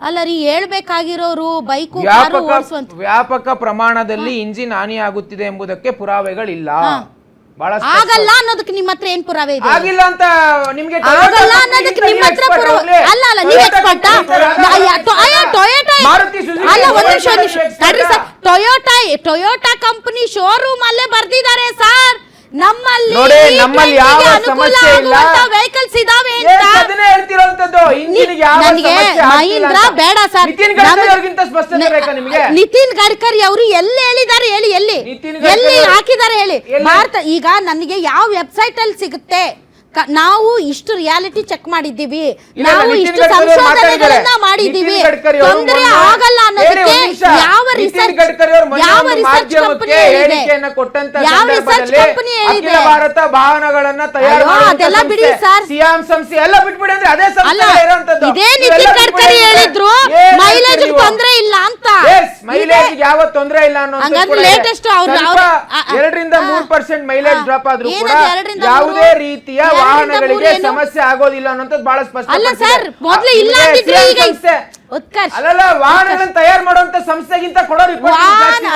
ಅಲ್ಲ ರೀ ಹೇಳ್ಬೇಕಾಗಿರೋರು ಬೈಕು ವ್ಯಾಪಕ ಪ್ರಮಾಣದಲ್ಲಿ ಇಂಜಿನ್ ಹಾನಿಯಾಗುತ್ತಿದೆ ಎಂಬುದಕ್ಕೆ ಪುರಾವೆಗಳಿಲ್ಲ. ಆಗಲ್ಲ ಅನ್ನೋದಕ್ಕೆ ನಿಮ್ಮ ಹತ್ರ ಏನ್ ಪುರಾವೆ ಇದೆ? ಆಗಿಲ್ಲ ಅಂತ ನಿಮಗೆ ಆಗಲ್ಲ ಅನ್ನೋದಕ್ಕೆ ನಿಮ್ಮ ಹತ್ರ ಪುರಾವೆ ಅಲ್ಲ ಅಲ್ಲ ನೀವು ಎಕ್ಸ್ಪರ್ಟ್ ಅಲ್ಲ ಒಂದ್ ನಿಮಿಷ ತಡ್ರಿ ಸರ್. ಟೊಯೋಟಾ ಕಂಪನಿ ಶೋರೂಮ್ ಅಲ್ಲೇ ಬರ್ದಿದ್ದಾರೆ ಸರ್ ನಮ್ಮಲ್ಲಿ ಯಾವ ಸಮಸ್ಯೆ ಇಲ್ಲ ವೆಹಿಕಲ್ಸ್ ಇದಾವೆ ಅಂತ. ಅದನ್ನೇ ಹೇಳ್ತಿರೋಂತದ್ದು ಇಂಜಿನ್ಗೆ ಯಾವ ಸಮಸ್ಯೆ ಮಹೀಂದ್ರ ಬೇಡ ಸರ್. ನಿತಿನ್ ಗಡ್ಕರಿ ಅವರಿಗಿಂತ ಸ್ಪಷ್ಟತೆ ಬೇಕಾ ನಿಮಗೆ? ನಿತಿನ್ ಗಡ್ಕರಿ ಅವರು ಎಲ್ಲಿ ಹೇಳಿದ್ದಾರೆ ಹೇಳಿ, ಎಲ್ಲಿ ಹಾಕಿದ್ದಾರೆ ಹೇಳಿ. ಭಾರತ ಈಗ ನನಗೆ ಯಾವ ವೆಬ್ಸೈಟ್ ಅಲ್ಲಿ ಸಿಗುತ್ತೆ? ನಾವು ಇಷ್ಟು ರಿಯಾಲಿಟಿ ಚೆಕ್ ಮಾಡಿದ್ದೀವಿ, ನಾವು ಇಷ್ಟು ಸಂಶೋಧನೆಗಳನ್ನ ಮಾಡಿದ್ದೀವಿ. ತೊಂದರೆ ಆಗಲ್ಲ ಅನ್ನೋದಕ್ಕೆ ಯಾವ ರಿಸರ್ಚ್ ಕಂಪನಿ ಹೇಳಿದೆ? ಯಾವ ರಿಸರ್ಚ್ ಕಂಪನಿ ಹೇಳಿದೆ? ಭಾರತ ವಾಹನಗಳನ್ನ ತಯಾರು ಅದೆಲ್ಲ ಬಿಡಿ ಸರ್. ಸಿಯಾಮ್ ಸಂಸ್ಥೆ ಎಲ್ಲ ಬಿಟ್ಬಿಡಿ ಅಂದ್ರೆ ಅದೇ ಸಂಸ್ಥೆ ಇರೋಂತದ್ದು. ಇದೇ ನಿತಿನ್ ಗಡ್ಕರಿ ಹೇಳಿದ್ರು ಮೈಲೇಜ್ ತೊಂದರೆ ಇಲ್ಲ ಅಂತ. ಮೈಲೇಜ್ ಯಾವ ತೊಂದರೆ ಇಲ್ಲ ಅನ್ನೋದು ಲೇಟೆಸ್ಟ್ 2-3% ಮೈಲೇಜ್ ಡ್ರಾಪ್ ಆದ್ರೂ ಕೂಡ ಯಾವುದೇ ರೀತಿಯ ವಾಹನಗಳಿಗೆ ಸಮಸ್ಯೆ ಆಗೋದಿಲ್ಲ ಅನ್ನೋದು ಬಹಳ ಸ್ಪಷ್ಟ. ಅಲ್ಲ ಸರ್ ಮೊದಲು ಇಲ್ಲ ಅಂದಿದ್ರೆ ಈಗ ಉತ್ಕರ್ಷ್ ಅಲ್ಲ ವಾಹನಗಳನ್ನು ತಯಾರು ಮಾಡುವಂತ ಸಂಸ್ಥೆಗಿಂತ ಕೊಡೋ ರಿಪೋರ್ಟ್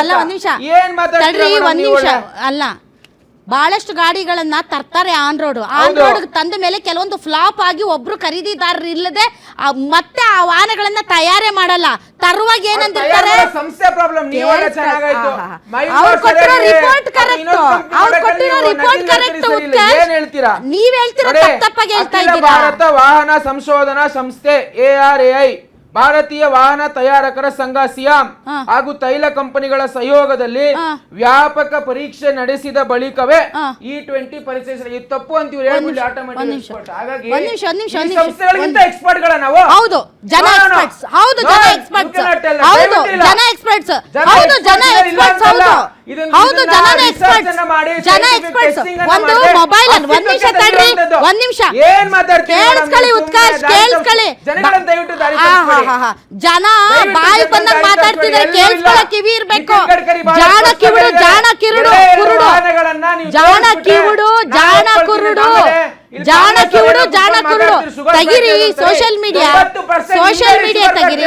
ಅಲ್ಲ ಒಂದ್ ನಿಮಿಷ ಏನ್ ಮಾತಾಡ್ತೀರಿ? ಒಂದ್ ನಿಮಿಷ ಅಲ್ಲ ಬಹಳಷ್ಟು ಗಾಡಿಗಳನ್ನ ತರ್ತಾರೆ ಆನ್ ರೋಡ್ ತಂದ ಮೇಲೆ ಕೆಲವೊಂದು ಫ್ಲಾಪ್ ಆಗಿ ಒಬ್ರು ಖರೀದಿದಾರರು ಇಲ್ಲದೆ ಮತ್ತೆ ಆ ವಾಹನಗಳನ್ನ ತಯಾರೇ ಮಾಡಲ್ಲ. ತರುವಾಗ ಏನಂತಿರ್ತಾರೆ ಸಂಸ್ಥೆ ಪ್ರಾಬ್ಲಮ್. ಅವ್ರು ಕೊಟ್ಟಿರೋ ರಿಪೋರ್ಟ್ ಕರೆಕ್ಟ್ ಏನ್ ಹೇಳ್ತೀರಾ? ನೀವ್ ಹೇಳ್ತೀರಾ ತಪ್ಪಾಗಿ ಹೇಳ್ತಾ ಇದ್ದೀರಾ. ಭಾರತ ವಾಹನ ಸಂಶೋಧನಾ ಸಂಸ್ಥೆ ARAI, ಭಾರತೀಯ ವಾಹನ ತಯಾರಕರ ಸಂಘ ಸಿಯಾಮ್ ಹಾಗೂ ತೈಲ ಕಂಪನಿಗಳ ಸಹಯೋಗದಲ್ಲಿ ವ್ಯಾಪಕ ಪರೀಕ್ಷೆ ನಡೆಸಿದ ಬಳಿಕವೇ E20 ಪರಿಚಯಿಸಿದ. ತಪ್ಪು ಅಂತೀವಿ ಆಟೋಮೆಟಿಕ್. ಹಾಗಾಗಿ ಸಂಸ್ಥೆಗಳಿಗಿಂತ ಎಕ್ಸ್ಪರ್ಟ್ ಗಳ ನಾವು. ಹೌದು ಜನ ಎಕ್ಸ್ಪರ್ಟ್ಸ್, ಹೌದು ಜನ ಎಕ್ಸ್ಪರ್ಟ್ಸ್, ಹೌದು ಜನ ಎಕ್ಸ್ಪರ್ಟ್ಸ್, ಹೌದು ಜನ ಎಕ್ಸ್ಪರ್ಟ್ಸ್, ಹೌದು ಜನ ಎಕ್ಸ್ಪರ್ಟ್ಸ್. ಒಂದು ಮೊಬೈಲ್ ಒಂದ್ ನಿಮಿಷ ತಡ್ರಿ, ಒಂದ್ ನಿಮಿಷ ಏನ್ ಮಾತಾಡ್ತೀವಿ ಕೇಳಿಸ್ಕೊಳ್ಳಿ ಉತ್ಕರ್ಷ್, ಕೇಳಿಸ್ಕೊಳ್ಳಿ. ಜನ ಬಾಯಿ ಬಂದಾಗ ಮಾತಾಡ್ತಿದ್ರೆ ಕೇಳಿಸ್ಕೊಳ್ಳೋ ಕಿವಿ ಇರ್ಬೇಕು. ಜಾಣ ಕಿವುಡು ಜಾಣ ಕಿರುಡು ಕುರುಡು, ಜಾಣ ಕಿವುಡು ಜಾಣ ಕುರುಡು, ಜಾಣ ಕಿವುಡು ಜಾಣ ಕುರುಡು. ತೆಗಿರಿ ಸೋಷಿಯಲ್ ಮೀಡಿಯಾ ತೆಗಿರಿ.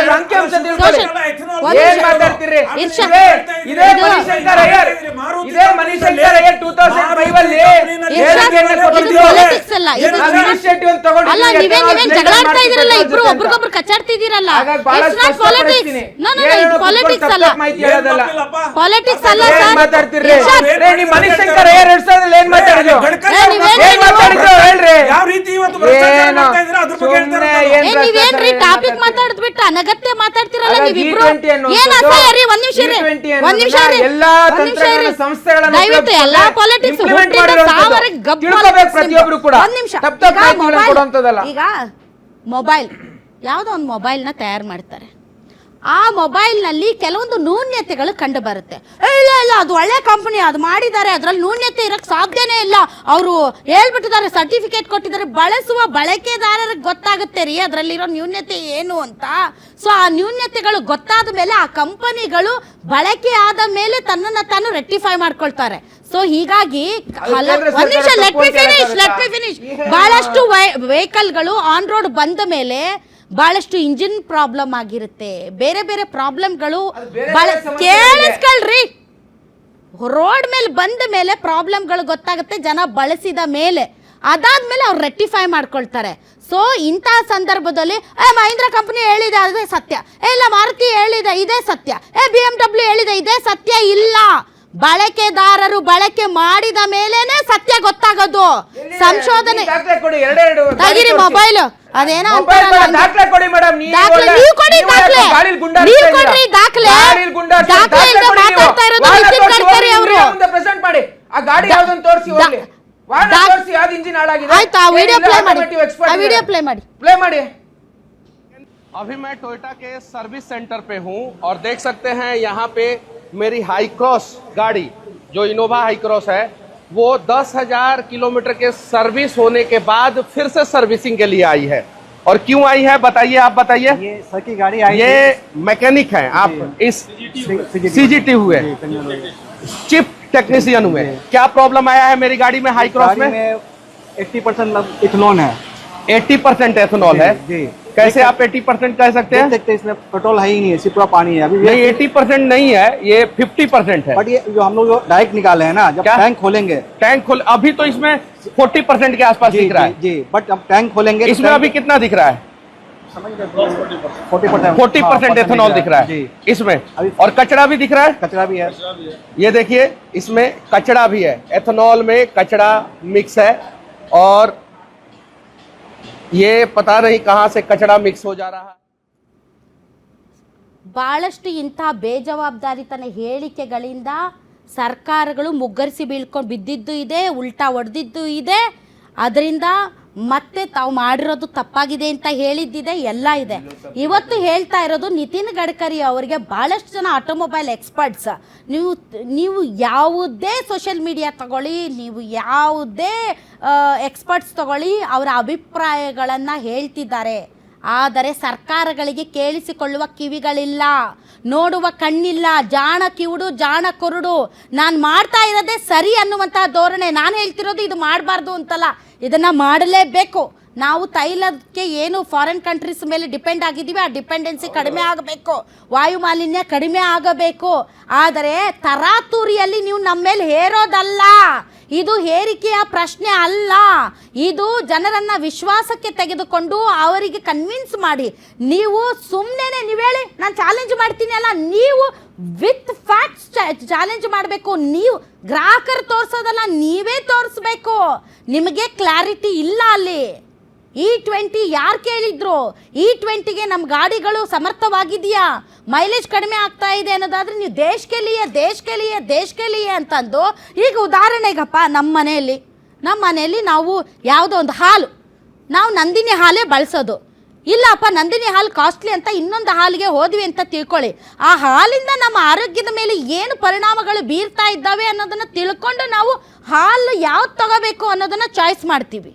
ಅಲ್ಲ ನೀವೇನ್ ಜಗಳಾಡ್ತಾ ಇದೀರಲ್ಲ, ಇಬ್ರು ಒಬ್ರಿಗೊಬ್ರು ಕಚ್ಚಾಡ್ತಿದ್ದೀರಲ್ಲ. ಪಾಲಿಟಿಕ್ಸ್ ಅಲ್ಲ, ಪಾಲಿಟಿಕ್ಸ್ ಅಲ್ಲ ಸರ್. ನೀವೇನ್ರಿ ಟಾಪಿಕ್ ಮಾತಾಡ್ಬಿಟ್ಟು ಅನಗತ್ಯ ಮಾತಾಡ್ತಿರಲ್ಲ ನೀವಿಬ್ರು. ಏನ್ ಅಸಹ್ಯ ರೀ. ಒಂದ್ ನಿಮಿಷ ದಯವಿಟ್ಟು ಎಲ್ಲಾ ಪಾಲಿಟಿಕ್ಸ್ ಈಗ ಮೊಬೈಲ್ ಯಾವ್ದೋ ಒಂದು ಮೊಬೈಲ್ ನ ತಯಾರು ಮಾಡ್ತಾರೆ. ಆ ಮೊಬೈಲ್ ನಲ್ಲಿ ಕೆಲವೊಂದು ನ್ಯೂನ್ಯತೆಗಳು ಕಂಡು ಬರುತ್ತೆ. ಇಲ್ಲ ಇಲ್ಲ ಅದು ಒಳ್ಳೆ ಕಂಪನಿ, ಅದು ಮಾಡಿದ್ದಾರೆ, ಅದ್ರಲ್ಲಿ ನ್ಯೂನ್ಯತೆ ಇರಕ್ ಸಾಧ್ಯನೇ ಇಲ್ಲ, ಅವರು ಹೇಳ್ಬಿಟ್ಟಿದ್ದಾರೆ, ಸರ್ಟಿಫಿಕೇಟ್ ಕೊಟ್ಟಿದ್ದಾರೆ. ಬಳಸುವ ಬಳಕೆದಾರರಿಗೆ ಗೊತ್ತಾಗುತ್ತೆ ರೀ ಅದರಲ್ಲಿರೋ ನ್ಯೂನ್ಯತೆ ಏನು ಅಂತ. ಸೊ ಆ ನ್ಯೂನ್ಯತೆಗಳು ಗೊತ್ತಾದ ಮೇಲೆ ಆ ಕಂಪನಿಗಳು ಬಳಕೆ ಆದ ಮೇಲೆ ತನ್ನನ್ನು ತಾನು ರೆಕ್ಟಿಫೈ ಮಾಡ್ಕೊಳ್ತಾರೆ. ಸೊ ಹೀಗಾಗಿ ಲೆಟ್ ಮಿ ಫಿನಿಶ್. ಬಹಳಷ್ಟು ವೆಹಿಕಲ್ಗಳು ಆನ್ ರೋಡ್ ಬಂದ ಮೇಲೆ ಬಹಳಷ್ಟು ಇಂಜಿನ್ ಪ್ರಾಬ್ಲಮ್ ಆಗಿರುತ್ತೆ, ಬೇರೆ ಬೇರೆ ಪ್ರಾಬ್ಲಮ್ಗಳು. ಕೇಳಿಸ್ಕೊಳ್ರಿ, ರೋಡ್ ಮೇಲೆ ಬಂದ ಮೇಲೆ ಪ್ರಾಬ್ಲಮ್ಗಳು ಗೊತ್ತಾಗುತ್ತೆ ಜನ ಬಳಸಿದ ಮೇಲೆ. ಅದಾದ್ಮೇಲೆ ಅವ್ರು ರೆಕ್ಟಿಫೈ ಮಾಡ್ಕೊಳ್ತಾರೆ. ಸೊ ಇಂತಹ ಸಂದರ್ಭದಲ್ಲಿ ಮಹೀಂದ್ರ ಕಂಪನಿ ಹೇಳಿದೆ ಅದೇ ಸತ್ಯ, ಇಲ್ಲ ಮಾರುತಿ ಹೇಳಿದೆ ಇದೇ ಸತ್ಯ, BMW ಹೇಳಿದೆ ಇದೇ ಸತ್ಯ ಇಲ್ಲ. ಬಳಕೆದಾರರು ಬಳಕೆ ಮಾಡಿದ ಮೇಲೇನೆ ಸತ್ಯ ಗೊತ್ತಾಗೋದು. ಸಂಶೋಧನೆ ತೆಗಿರಿ ಮೊಬೈಲ್, ಅದೇನೋ ದಾಖಲೆ ಕೊಡಿ ಮೇಡಮ್, ನೀವು ಕೊಡಿ ದಾಖಲೆ, ನೀವು ಕೊಡ್ರಿ ದಾಖಲೆ. ದಾಖಲೆ ಮಾತಾಡ್ತಾ ಇರೋದು ನಿತಿನ್ ಗಡ್ಕರಿ ಅವರು. ಪ್ರೆಸೆಂಟ್ ಮಾಡಿ ಆ ಗಾಡಿ ಯಾವ್ದನ್ನ ತೋರಿಸಿ ಹೋಗ್ಲಿ, ವಾಹನ ತೋರಿಸಿ ಯಾವ್ದು ಇಂಜಿನ್ ಹಾಳಾಗಿದೆ. ಆಯ್ತು, ಆ ವಿಡಿಯೋ ಪ್ಲೇ ಮಾಡಿ, ಆ ವಿಡಿಯೋ ಪ್ಲೇ ಮಾಡಿ. अभी मैं टोयोटा के सर्विस सेंटर पे हूँ और देख सकते हैं यहाँ पे मेरी हाई क्रॉस गाड़ी जो इनोवा हाई क्रॉस है वो 10,000 किलोमीटर के सर्विस होने के बाद फिर से सर्विसिंग के लिए आई है। और क्यों आई है बताइए, आप बताइए। ये सर की गाड़ी आई, ये मैकेनिक है, आप इस CGT हुए, चिप टेक्नीशियन हुए, क्या प्रॉब्लम आया है मेरी गाड़ी में हाई क्रॉस में? 80% इथेनॉल है। 80% एथेनॉल है। जी कैसे आप 80% कह सकते देख हैं? सकते हैं, इसमें पेट्रोल है ही नहीं है, सिर्फ पूरा पानी है अभी। नहीं 80% नहीं है, ये 50% है। बट ये जो हम लोग जो डायरेक्ट निकाले हैं ना, जब क्या? टैंक खोलेंगे टैंक खोल, अभी तो इसमें 40% के आसपास जी दिख रहा है। जी, बट जब टैंक खोलेंगे तो इसमें अभी कितना दिख रहा है? 40% एथेनॉल दिख रहा है जी। इसमें। अभी- और कचरा भी दिख रहा है, कचरा भी है। ये देखिए इसमें कचरा भी है, एथेनॉल में कचरा मिक्स है और ये पता नहीं कहां से कचरा मिक्स हो जा रहा है। ಭಾಳಷ್ಟು ಇಂಥ ಬೇಜವಾಬ್ದಾರಿತನ ಹೇಳಿಕೆಗಳಿಂದ ಸರ್ಕಾರಗಳು ಮುಗ್ಗರಿಸಿ ಬೀಳ್ಕೊಂಡು ಬಿದ್ದಿದ್ದು ಇದೆ, ಉಲ್ಟಾ ಹೊಡೆದಿದ್ದು ಇದೆ. ಅದರಿಂದ ಮತ್ತೆ ತಾವು ಮಾಡಿರೋದು ತಪ್ಪಾಗಿದೆ ಅಂತ ಹೇಳಿದ್ದಿದೆ, ಎಲ್ಲ ಇದೆ. ಇವತ್ತು ಹೇಳ್ತಾ ಇರೋದು ನಿತಿನ್ ಗಡ್ಕರಿ ಅವರಿಗೆ ಭಾಳಷ್ಟು ಜನ ಆಟೋಮೊಬೈಲ್ ಎಕ್ಸ್ಪರ್ಟ್ಸ್, ನೀವು ಯಾವುದೇ ಸೋಷಿಯಲ್ ಮೀಡಿಯಾ ತಗೊಳ್ಳಿ, ನೀವು ಯಾವುದೇ ಎಕ್ಸ್ಪರ್ಟ್ಸ್ ತಗೊಳ್ಳಿ, ಅವರ ಅಭಿಪ್ರಾಯಗಳನ್ನು ಹೇಳ್ತಿದ್ದಾರೆ. ಆದರೆ ಸರ್ಕಾರಗಳಿಗೆ ಕೇಳಿಸಿಕೊಳ್ಳುವ ಕಿವಿಗಳಿಲ್ಲ, ನೋಡುವ ಕಣ್ಣಿಲ್ಲ. ಜಾಣ ಕಿವುಡು ಜಾಣ ಕುರುಡು. ನಾನು ಮಾಡ್ತಾ ಇರೋದೇ ಸರಿ ಅನ್ನುವಂಥ ಧೋರಣೆ. ನಾನು ಹೇಳ್ತಿರೋದು ಇದು ಮಾಡಬಾರ್ದು ಅಂತಲ್ಲ, ಇದನ್ನು ಮಾಡಲೇಬೇಕು. ನಾವು ತೈಲಕ್ಕೆ ಏನು ಫಾರಿನ್ ಕಂಟ್ರೀಸ್ ಮೇಲೆ ಡಿಪೆಂಡ್ ಆಗಿದ್ದೀವಿ, ಆ ಡಿಪೆಂಡೆನ್ಸಿ ಕಡಿಮೆ ಆಗಬೇಕು, ವಾಯು ಮಾಲಿನ್ಯ ಕಡಿಮೆ ಆಗಬೇಕು. ಆದರೆ ತರಾತುರಿಯಲ್ಲಿ ನೀವು ನಮ್ಮ ಮೇಲೆ ಹೇರೋದಲ್ಲ, ಇದು ಹೇರಿಕೆಯ ಪ್ರಶ್ನೆ ಅಲ್ಲ. ಇದು ಜನರನ್ನು ವಿಶ್ವಾಸಕ್ಕೆ ತೆಗೆದುಕೊಂಡು ಅವರಿಗೆ ಕನ್ವಿನ್ಸ್ ಮಾಡಿ, ನೀವು ಸುಮ್ಮನೆ ನೀವು ಹೇಳಿ ನಾನು ಚಾಲೆಂಜ್ ಮಾಡ್ತೀನಿ ಅಲ್ಲ, ನೀವು ವಿತ್ ಫ್ಯಾಕ್ಟ್ಸ್ ಚಾಲೆಂಜ್ ಮಾಡಬೇಕು. ನೀವು ಗ್ರಾಹಕರು ತೋರಿಸೋದಲ್ಲ, ನೀವೇ ತೋರಿಸ್ಬೇಕು. ನಿಮಗೆ ಕ್ಲಾರಿಟಿ ಇಲ್ಲ ಅಲ್ಲಿ. E20 ಯಾರು ಕೇಳಿದ್ರು? E20ಗೆ ನಮ್ಮ ಗಾಡಿಗಳು ಸಮರ್ಥವಾಗಿದೆಯಾ, ಮೈಲೇಜ್ ಕಡಿಮೆ ಆಗ್ತಾ ಇದೆ ಅನ್ನೋದಾದ್ರೆ ನೀವು ದೇಶಕ್ಕೆ ಅಂತಂದು, ಈಗ ಉದಾಹರಣೆಗಪ್ಪ ನಮ್ಮ ಮನೆಯಲ್ಲಿ ನಾವು ಯಾವುದೋ ಒಂದು ಹಾಲು, ನಾವು ನಂದಿನಿ ಹಾಲೇ ಬಳಸೋದು. ಇಲ್ಲಪ್ಪ ನಂದಿನಿ ಹಾಲು ಕಾಸ್ಟ್ಲಿ ಅಂತ ಇನ್ನೊಂದು ಹಾಲಿಗೆ ಹೋದ್ವಿ ಅಂತ ತಿಳ್ಕೊಳ್ಳಿ. ಆ ಹಾಲಿಂದ ನಮ್ಮ ಆರೋಗ್ಯದ ಮೇಲೆ ಏನು ಪರಿಣಾಮಗಳು ಬೀರ್ತಾ ಇದ್ದಾವೆ ಅನ್ನೋದನ್ನು ತಿಳ್ಕೊಂಡು ನಾವು ಹಾಲು ಯಾವ್ದು ತಗೋಬೇಕು ಅನ್ನೋದನ್ನು ಚಾಯ್ಸ್ ಮಾಡ್ತೀವಿ.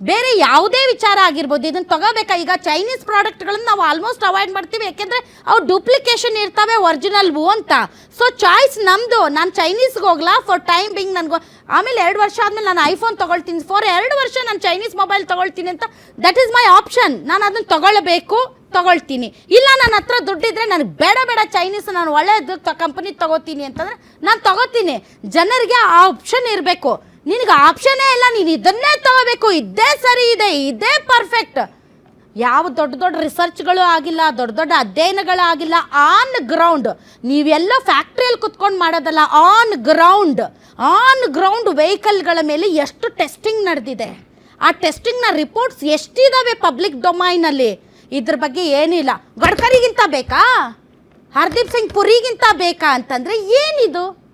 ಬೇರೆ ಯಾವುದೇ ವಿಚಾರ ಆಗಿರ್ಬೋದು, ಇದನ್ನು ತಗೋಬೇಕಾ? ಈಗ ಚೈನೀಸ್ ಪ್ರಾಡಕ್ಟ್ಗಳನ್ನು ನಾವು ಆಲ್ಮೋಸ್ಟ್ ಅವಾಯ್ಡ್ ಮಾಡ್ತೀವಿ, ಯಾಕೆಂದರೆ ಅವು ಡೂಪ್ಲಿಕೇಶನ್ ಇರ್ತವೆ, ಒರಿಜಿನಲ್ವು ಅಂತ. ಸೊ ಚಾಯ್ಸ್ ನಮ್ಮದು. ನಾನು ಚೈನೀಸ್ಗೆ ಹೋಗ್ಲಾ ಫಾರ್ ಟೈಮ್ ಬಿಂಗ್, ನನಗೂ ಆಮೇಲೆ 2 ವರ್ಷ ಆದಮೇಲೆ ನಾನು ಐಫೋನ್ ತೊಗೊಳ್ತೀನಿ, ಫಾರ್ 2 ವರ್ಷ ನಾನು ಚೈನೀಸ್ ಮೊಬೈಲ್ ತೊಗೊಳ್ತೀನಿ ಅಂತ, ದಟ್ ಈಸ್ ಮೈ ಆಪ್ಷನ್. ನಾನು ಅದನ್ನು ತೊಗೊಳ್ತೀನಿ. ಇಲ್ಲ ನನ್ನ ಹತ್ರ ದುಡ್ಡಿದ್ರೆ ನನಗೆ ಬೇಡ ಚೈನೀಸ್, ನಾನು ಒಳ್ಳೆಯದು ಕಂಪನಿ ತೊಗೋತೀನಿ ಅಂತಂದರೆ ನಾನು ತೊಗೋತೀನಿ. ಜನರಿಗೆ ಆ ಆಪ್ಷನ್ ಇರಬೇಕು. ನಿನಗೆ ಆಪ್ಷನ್ನೇ ಇಲ್ಲ, ನೀನು ಇದನ್ನೇ ತಗೋಬೇಕು, ಇದೇ ಸರಿ ಇದೆ, ಇದೇ ಪರ್ಫೆಕ್ಟ್. ಯಾವ ದೊಡ್ಡ ರಿಸರ್ಚ್ಗಳು ಆಗಿಲ್ಲ, ದೊಡ್ಡ ಅಧ್ಯಯನಗಳು ಆಗಿಲ್ಲ. ಆನ್ ಗ್ರೌಂಡ್, ನೀವೆಲ್ಲ ಫ್ಯಾಕ್ಟ್ರಿಯಲ್ಲಿ ಕುತ್ಕೊಂಡು ಮಾಡೋದಲ್ಲ, ಆನ್ ಗ್ರೌಂಡ್ ವೆಹಿಕಲ್ಗಳ ಮೇಲೆ ಎಷ್ಟು ಟೆಸ್ಟಿಂಗ್ ನಡೆದಿದೆ, ಆ ಟೆಸ್ಟಿಂಗ್ನ ರಿಪೋರ್ಟ್ಸ್ ಎಷ್ಟಿದ್ದಾವೆ ಪಬ್ಲಿಕ್ ಡೊಮೈನಲ್ಲಿ, ಇದ್ರ ಬಗ್ಗೆ ಏನಿಲ್ಲ. ಗಡ್ಕರಿಗಿಂತ ಬೇಕಾ? ಹರ್ದೀಪ್ ಸಿಂಗ್ ಪುರಿಗಿಂತ ಬೇಕಾ ಅಂತಂದರೆ ಏನಿದು?